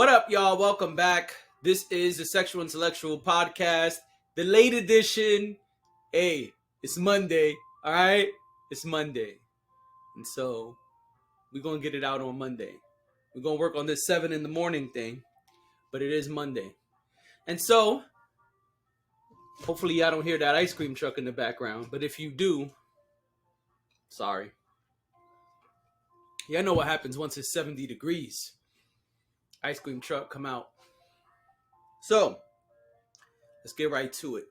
What up, y'all? Welcome back. This is the Sexual Intellectual Podcast, the late edition. Hey, it's Monday, all right? It's Monday. And so we're going to get it out on Monday. We're going to work on this 7 in the morning thing, but it is Monday. And so hopefully y'all don't hear that ice cream truck in the background, but if you do, sorry. Y'all know what happens once it's 70 degrees. Ice cream truck come out. So let's get right to it.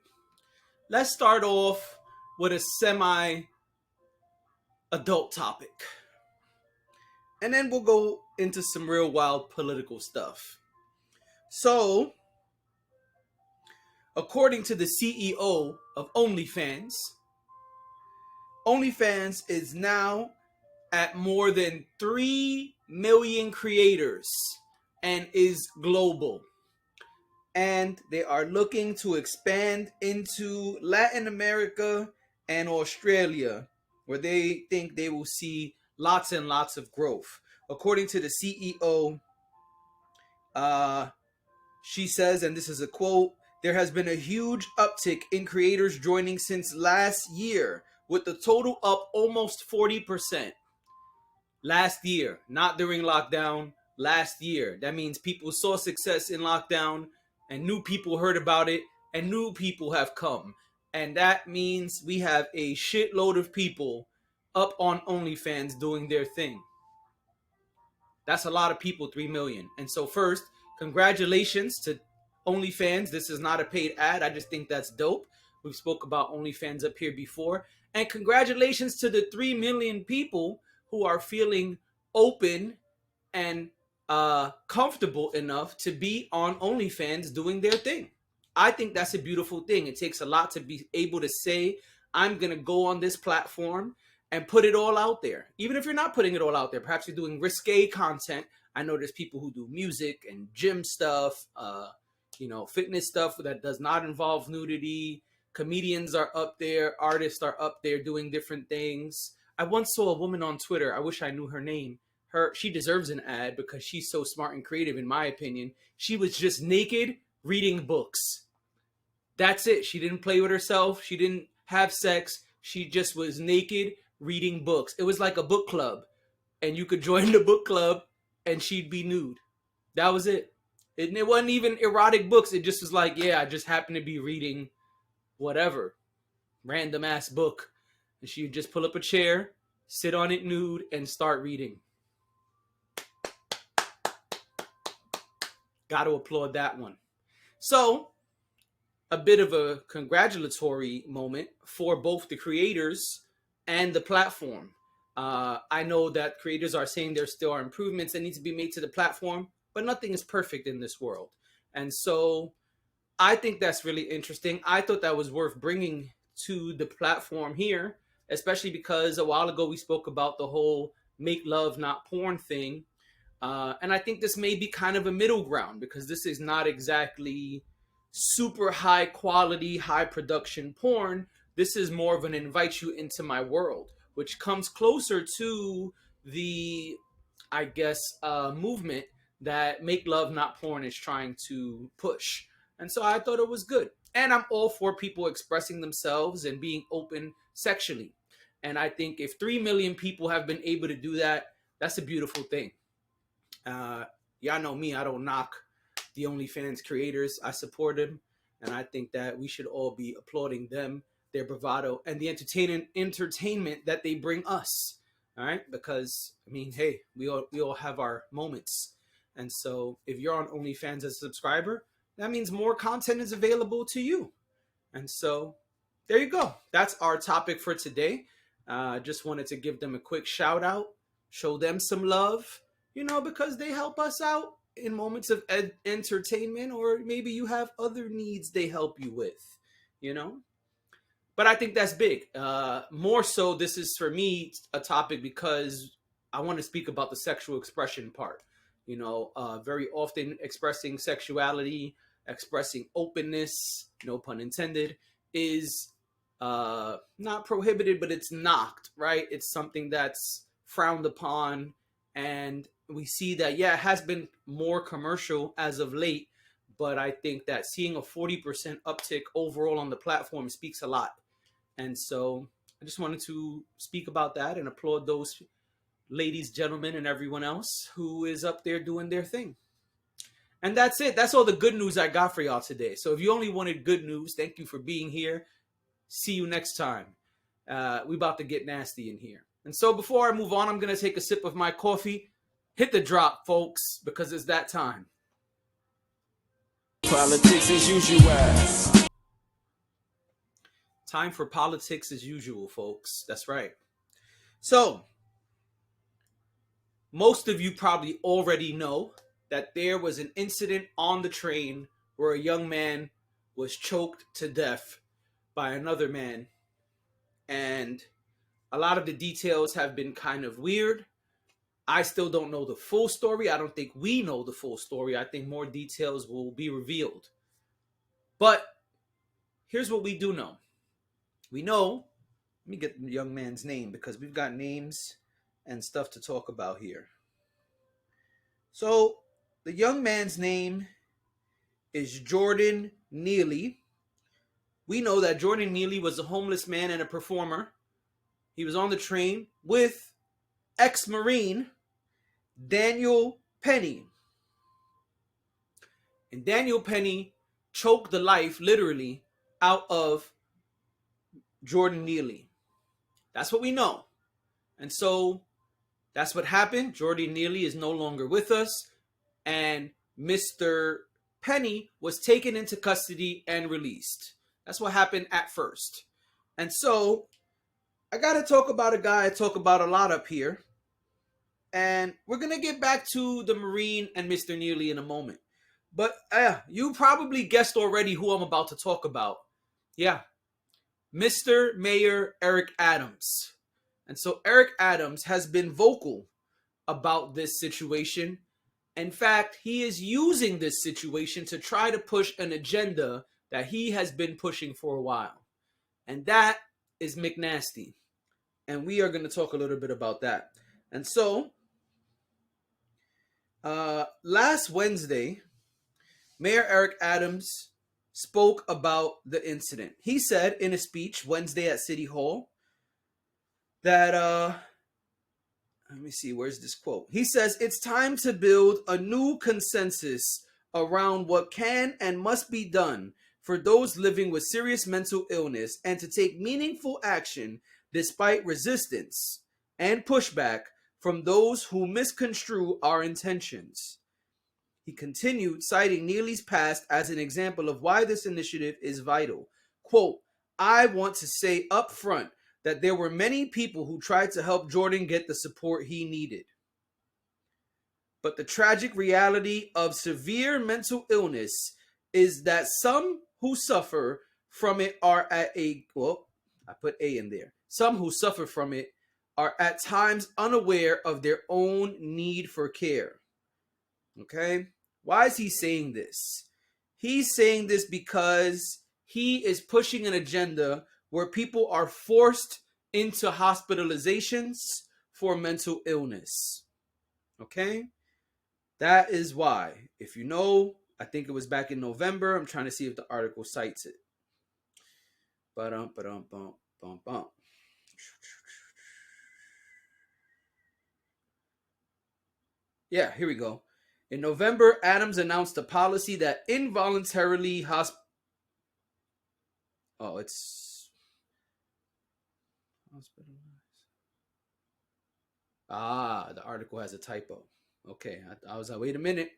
Let's start off with a semi-adult topic. And then we'll go into some real wild political stuff. So, according to the CEO of OnlyFans, OnlyFans is now at more than 3 million creators and is global. And they are looking to expand into Latin America and Australia, where they think they will see lots and lots of growth. According to the CEO, she says, and this is a quote, "There has been a huge uptick in creators joining since last year, with the total up almost 40%. Last year, not during lockdown, last year. That means people saw success in lockdown and new people heard about it and new people have come. And that means we have a shitload of people up on OnlyFans doing their thing. That's a lot of people, 3 million. And so first, congratulations to OnlyFans. This is not a paid ad. I just think that's dope. We've spoke about OnlyFans up here before. And congratulations to the 3 million people who are feeling open and comfortable enough to be on OnlyFans doing their thing. I think that's a beautiful thing. It takes a lot to be able to say, I'm going to go on this platform and put it all out there. Even if you're not putting it all out there, perhaps you're doing risque content. I know there's people who do music and gym stuff, fitness stuff that does not involve nudity. Comedians are up there. Artists are up there doing different things. I once saw a woman on Twitter. I wish I knew her name. She deserves an ad because she's so smart and creative, in my opinion. She was just naked reading books. That's it. She didn't play with herself. She didn't have sex. She just was naked reading books. It was like a book club, and you could join the book club and she'd be nude. That was it. It wasn't even erotic books. It just was like, yeah, I just happened to be reading whatever, random ass book. And she'd just pull up a chair, sit on it nude, and start reading. Got to applaud that one. So, a bit of a congratulatory moment for both the creators and the platform. I know that creators are saying there still are improvements that need to be made to the platform, but nothing is perfect in this world. And so I think that's really interesting. I thought that was worth bringing to the platform here, especially because a while ago we spoke about the whole make love, not porn thing. And I think this may be kind of a middle ground because this is not exactly super high quality, high production porn. This is more of an invite you into my world, which comes closer to the, I guess, movement that Make Love Not Porn is trying to push. And so I thought it was good. And I'm all for people expressing themselves and being open sexually. And I think if 3 million people have been able to do that, that's a beautiful thing. Y'all know me, I don't knock the OnlyFans creators. I support them. And I think that we should all be applauding them, their bravado, and the entertainment that they bring us. All right? Because, I mean, hey, we all have our moments. And so if you're on OnlyFans as a subscriber, that means more content is available to you. And so there you go. That's our topic for today. Just wanted to give them a quick shout out, show them some love, because they help us out in moments of entertainment, or maybe you have other needs they help you with, But I think that's big. More so, this is for me a topic because I want to speak about the sexual expression part. Very often expressing sexuality, expressing openness, no pun intended, is not prohibited, but it's knocked, right? It's something that's frowned upon And we see that, yeah, it has been more commercial as of late, but I think that seeing a 40% uptick overall on the platform speaks a lot. And so I just wanted to speak about that and applaud those ladies, gentlemen, and everyone else who is up there doing their thing. And that's it. That's all the good news I got for y'all today. So if you only wanted good news, thank you for being here. See you next time. We about to get nasty in here. And so before I move on, I'm going to take a sip of my coffee. Hit the drop, folks, because it's that time. Politics as usual. Time for politics as usual, folks. That's right. So, most of you probably already know that there was an incident on the train where a young man was choked to death by another man. And a lot of the details have been kind of weird. I still don't know the full story. I don't think we know the full story. I think more details will be revealed. But here's what we do know. We know, let me get the young man's name because we've got names and stuff to talk about here. So the young man's name is Jordan Neely. We know that Jordan Neely was a homeless man and a performer. He was on the train with ex-Marine Daniel Penny. And Daniel Penny choked the life, literally, out of Jordan Neely. That's what we know. And so that's what happened. Jordan Neely is no longer with us. And Mr. Penny was taken into custody and released. That's what happened at first. And so I got to talk about a guy I talk about a lot up here. And we're going to get back to the Marine and Mr. Neely in a moment. But you probably guessed already who I'm about to talk about. Yeah, Mr. Mayor Eric Adams. And so Eric Adams has been vocal about this situation. In fact, he is using this situation to try to push an agenda that he has been pushing for a while. And that is McNasty. And we are going to talk a little bit about that. And so, last Wednesday, Mayor Eric Adams spoke about the incident. He said in a speech Wednesday at City Hall that, let me see, where's this quote? He says, "It's time to build a new consensus around what can and must be done for those living with serious mental illness and to take meaningful action despite resistance and pushback from those who misconstrue our intentions." He continued, citing Neely's past as an example of why this initiative is vital. Quote, "I want to say up front that there were many people who tried to help Jordan get the support he needed. But the tragic reality of severe mental illness is that some who suffer from it are at a," well, I put A in there, "some who suffer from it are at times unaware of their own need for care." Okay? Why is he saying this? He's saying this because he is pushing an agenda where people are forced into hospitalizations for mental illness. Okay? That is why. If you know, I think it was back in November. I'm trying to see if the article cites it. Yeah, here we go. In November, Adams announced a policy that involuntarily it's hospitalized. The article has a typo. Okay, I was like, wait a minute.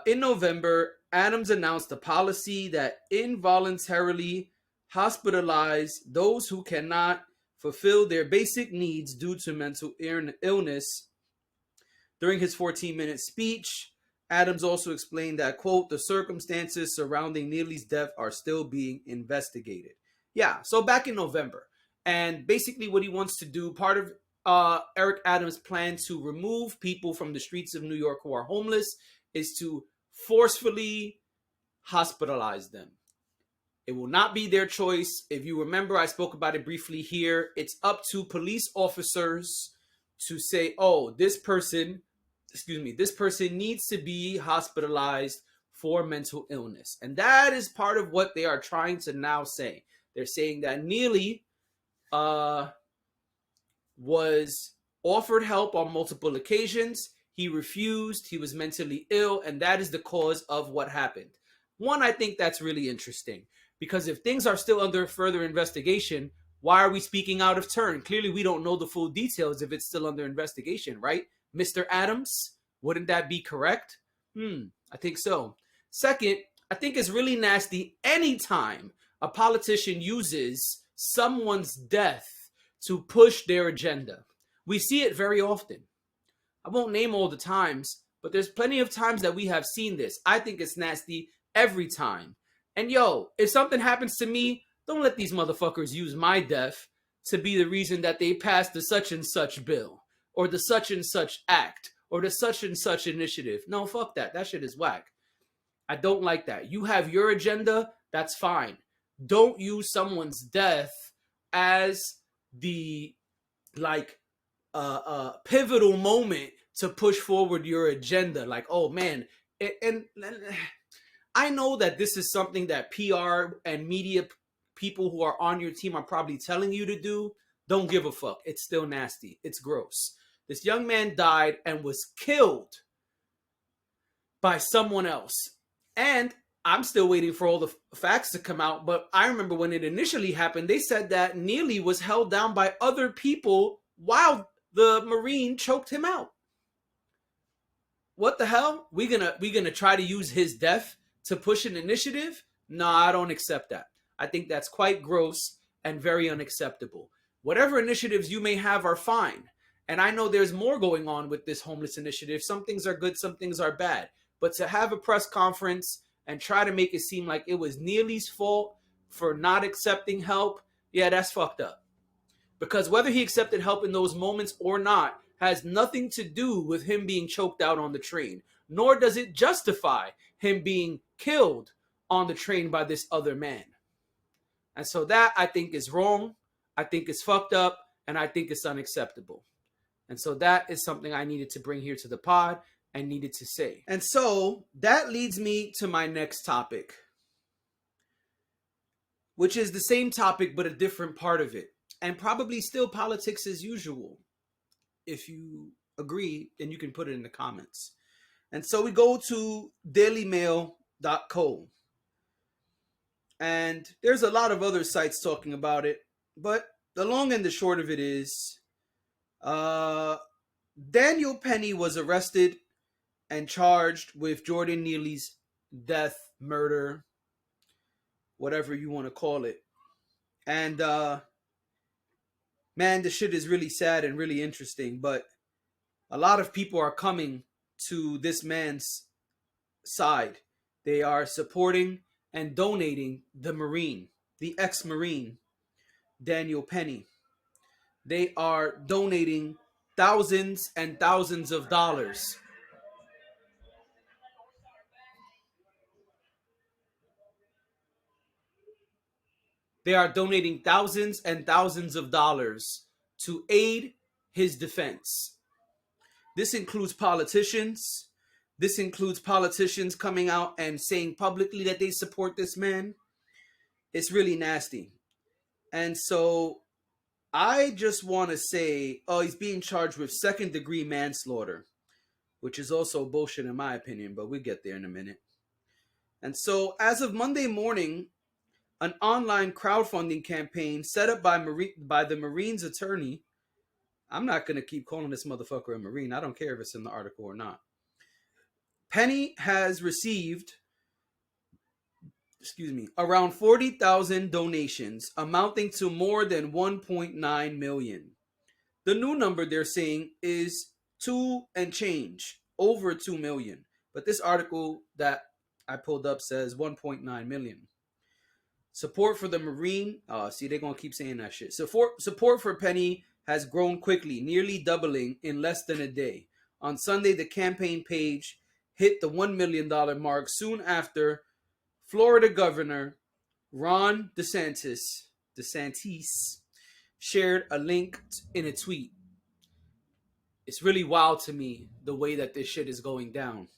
In November, Adams announced a policy that involuntarily hospitalize those who cannot fulfill their basic needs due to mental illness. During his 14-minute speech, Adams also explained that, quote, "the circumstances surrounding Neely's death are still being investigated." Yeah, so back in November. And basically what he wants to do, part of Eric Adams' plan to remove people from the streets of New York who are homeless is to forcefully hospitalize them. It will not be their choice. If you remember, I spoke about it briefly here. It's up to police officers to say, oh, this person needs to be hospitalized for mental illness. And that is part of what they are trying to now say. They're saying that Neely was offered help on multiple occasions. He refused. He was mentally ill, and that is the cause of what happened. One, I think that's really interesting because if things are still under further investigation, why are we speaking out of turn? Clearly, we don't know the full details if it's still under investigation, right? Mr. Adams, wouldn't that be correct? I think so. Second, I think it's really nasty anytime a politician uses someone's death to push their agenda. We see it very often. I won't name all the times, but there's plenty of times that we have seen this. I think it's nasty every time. And yo, if something happens to me, don't let these motherfuckers use my death to be the reason that they passed the such and such bill, or the such and such act, or the such and such initiative. No, fuck that. That shit is whack. I don't like that. You have your agenda, that's fine. Don't use someone's death as the pivotal moment to push forward your agenda. Like, oh man, and I know that this is something that PR and media people who are on your team are probably telling you to do. Don't give a fuck. It's still nasty. It's gross. This young man died and was killed by someone else. And I'm still waiting for all the facts to come out, but I remember when it initially happened, they said that Neely was held down by other people while the Marine choked him out. What the hell? We gonna try to use his death to push an initiative? No, I don't accept that. I think that's quite gross and very unacceptable. Whatever initiatives you may have are fine. And I know there's more going on with this homeless initiative. Some things are good, some things are bad. But to have a press conference and try to make it seem like it was Neely's fault for not accepting help, yeah, that's fucked up. Because whether he accepted help in those moments or not has nothing to do with him being choked out on the train, nor does it justify him being killed on the train by this other man. And so that, I think, is wrong. I think it's fucked up, and I think it's unacceptable. And so that is something I needed to bring here to the pod and needed to say. And so that leads me to my next topic, which is the same topic but a different part of it, and probably still politics as usual. If you agree, then you can put it in the comments. And so we go to dailymail.co. And there's a lot of other sites talking about it, but the long and the short of it is Daniel Penny was arrested and charged with Jordan Neely's death, murder, whatever you want to call it. And man, the shit is really sad and really interesting, but a lot of people are coming to this man's side. They are supporting and donating the Marine, the ex-Marine, Daniel Penny. They are donating thousands and thousands of dollars. They are donating thousands and thousands of dollars to aid his defense. This includes politicians. This includes politicians coming out and saying publicly that they support this man. It's really nasty. And so I just want to say, oh, he's being charged with second-degree manslaughter, which is also bullshit in my opinion, but we'll get there in a minute. And so as of Monday morning, an online crowdfunding campaign set up by the Marine's attorney. I'm not going to keep calling this motherfucker a Marine. I don't care if it's in the article or not. Penny has received, around 40,000 donations amounting to more than 1.9 million. The new number they're saying is 2 and change, over 2 million. But this article that I pulled up says 1.9 million. Support for the Marine, they're going to keep saying that shit. Support for Penny has grown quickly, nearly doubling in less than a day. On Sunday, the campaign page hit the $1 million mark soon after Florida Governor Ron DeSantis shared a link in a tweet. It's really wild to me the way that this shit is going down.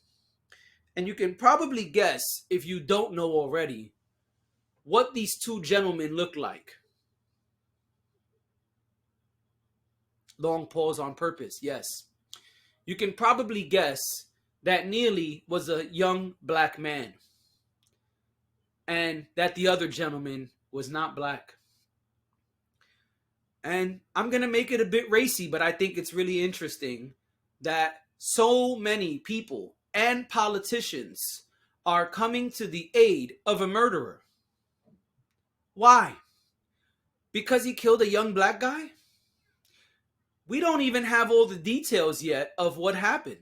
And you can probably guess, if you don't know already, what these two gentlemen look like. Long pause on purpose, yes. You can probably guess that Neely was a young black man and that the other gentleman was not black. And I'm going to make it a bit racy, but I think it's really interesting that so many people and politicians are coming to the aid of a murderer. Why? Because he killed a young black guy? We don't even have all the details yet of what happened.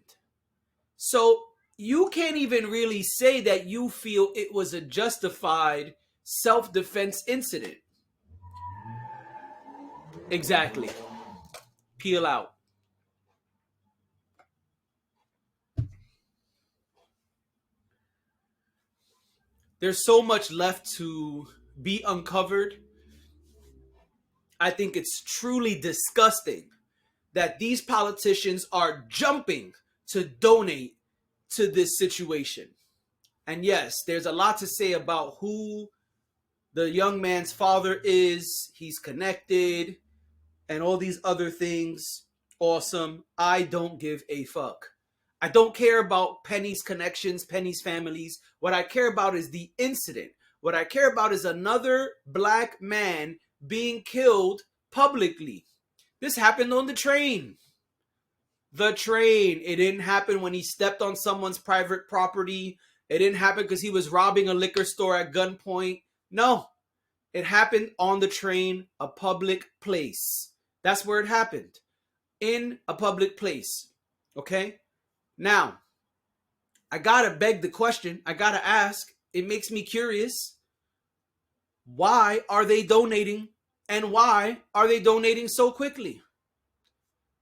So you can't even really say that you feel it was a justified self-defense incident. Exactly. Peel out. There's so much left to be uncovered. I think it's truly disgusting that these politicians are jumping to donate to this situation. And yes, there's a lot to say about who the young man's father is. He's connected and all these other things. Awesome. I don't give a fuck. I don't care about Penny's connections, Penny's families. What I care about is the incident. What I care about is another black man being killed publicly. This happened on the train. The train. It didn't happen when he stepped on someone's private property. It didn't happen because he was robbing a liquor store at gunpoint. No, it happened on the train, a public place. That's where it happened. In a public place. Okay? Now, I gotta beg the question. I gotta ask. It makes me curious. Why are they donating? And why are they donating so quickly?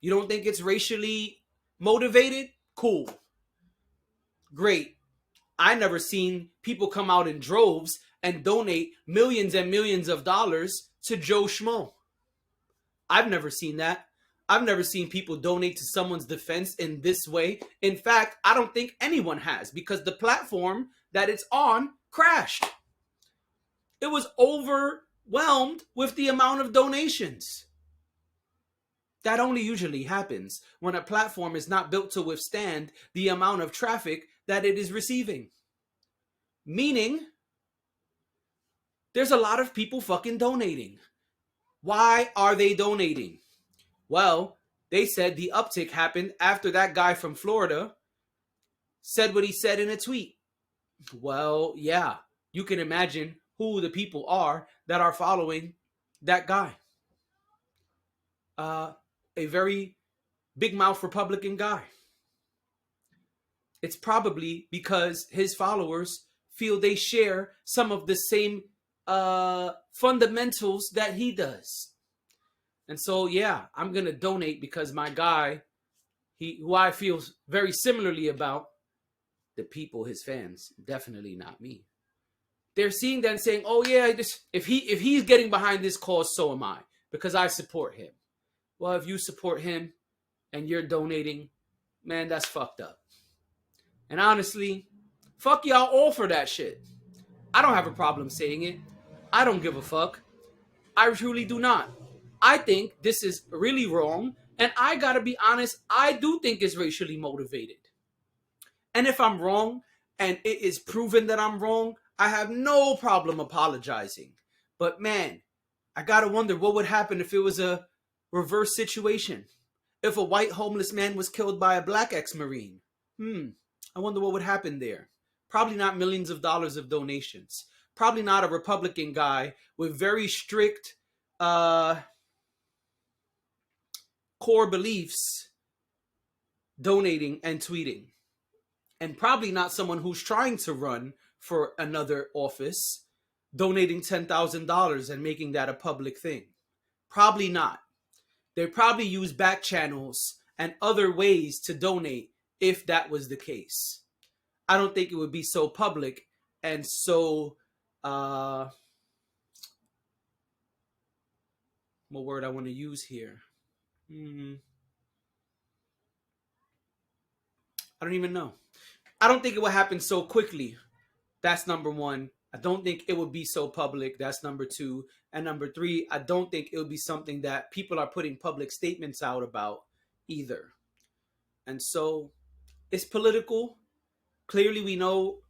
You don't think it's racially motivated? Cool. Great. I never seen people come out in droves and donate millions and millions of dollars to Joe Schmo. I've never seen that. I've never seen people donate to someone's defense in this way. In fact, I don't think anyone has, because the platform that it's on crashed. It was overwhelmed with the amount of donations. That only usually happens when a platform is not built to withstand the amount of traffic that it is receiving. Meaning, there's a lot of people fucking donating. Why are they donating? Well, they said the uptick happened after that guy from Florida said what he said in a tweet. Well, yeah, you can imagine who the people are that are following that guy. A very big mouth Republican guy. It's probably because his followers feel they share some of the same fundamentals that he does. And so, yeah, I'm going to donate because my guy, who I feel very similarly about, the people, his fans, definitely not me. They're seeing that and saying, oh, yeah, if he's getting behind this cause, so am I, because I support him. Well, if you support him and you're donating, man, that's fucked up. And honestly, fuck y'all all for that shit. I don't have a problem saying it. I don't give a fuck. I truly do not. I think this is really wrong. And I gotta be honest, I do think it's racially motivated. And if I'm wrong and it is proven that I'm wrong, I have no problem apologizing. But man, I gotta wonder what would happen if it was a reverse situation. If a white homeless man was killed by a black ex-Marine. I wonder what would happen there. Probably not millions of dollars of donations. Probably not a Republican guy with very strict core beliefs donating and tweeting. And probably not someone who's trying to run for another office donating $10,000 and making that a public thing. Probably not. They probably use back channels and other ways to donate if that was the case. I don't think it would be so public and so what word I want to use here? I don't even know. I don't think it will happen so quickly. That's number one. I don't think it would be so public. That's number two. And number three, I don't think it would be something that people are putting public statements out about either. And so it's political. Clearly, we know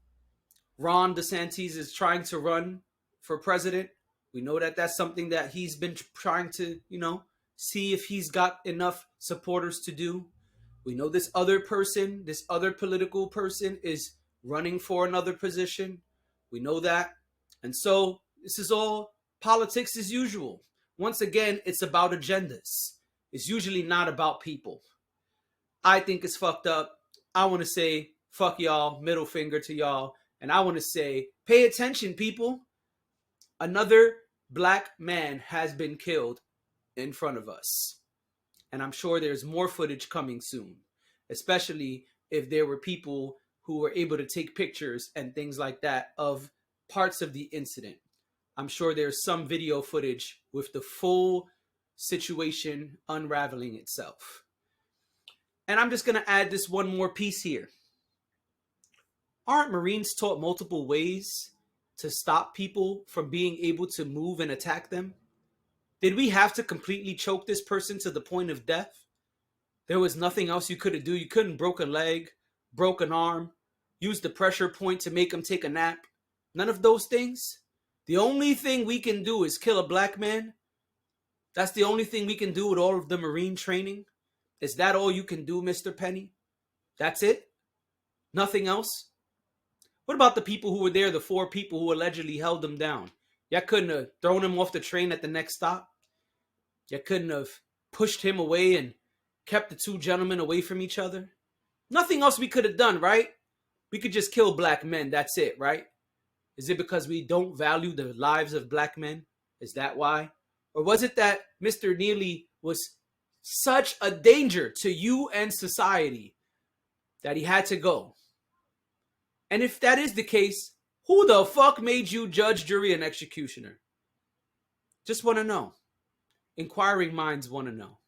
Ron DeSantis is trying to run for president. We know that that's something that he's been trying to, see if he's got enough supporters to do. We know this other person, this other political person is running for another position. We know that. And so this is all politics as usual. Once again, it's about agendas. It's usually not about people. I think it's fucked up. I want to say, fuck y'all, middle finger to y'all. And I want to say, pay attention, people. Another black man has been killed in front of us. And I'm sure there's more footage coming soon, especially if there were people who were able to take pictures and things like that of parts of the incident. I'm sure there's some video footage with the full situation unraveling itself. And I'm just going to add this one more piece here. Aren't Marines taught multiple ways to stop people from being able to move and attack them? Did we have to completely choke this person to the point of death? There was nothing else you could do. You couldn't broke a leg, broke an arm, use the pressure point to make him take a nap. None of those things. The only thing we can do is kill a black man. That's the only thing we can do with all of the Marine training. Is that all you can do, Mr. Penny? That's it? Nothing else? What about the people who were there, the 4 people who allegedly held him down? Y'all couldn't have thrown him off the train at the next stop? Y'all couldn't have pushed him away and kept the 2 gentlemen away from each other? Nothing else we could have done, right? We could just kill black men. That's it, right? Is it because we don't value the lives of black men? Is that why? Or was it that Mr. Neely was such a danger to you and society that he had to go? And if that is the case, who the fuck made you judge, jury, and executioner? Just want to know. Inquiring minds want to know.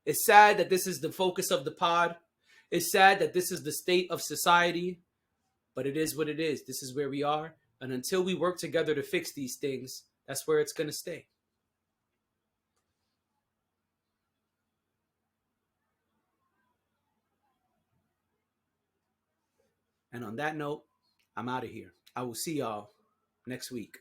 It's sad that this is the focus of the pod. It's sad that this is the state of society, but it is what it is. This is where we are. And until we work together to fix these things, that's where it's going to stay. And on that note, I'm out of here. I will see y'all next week.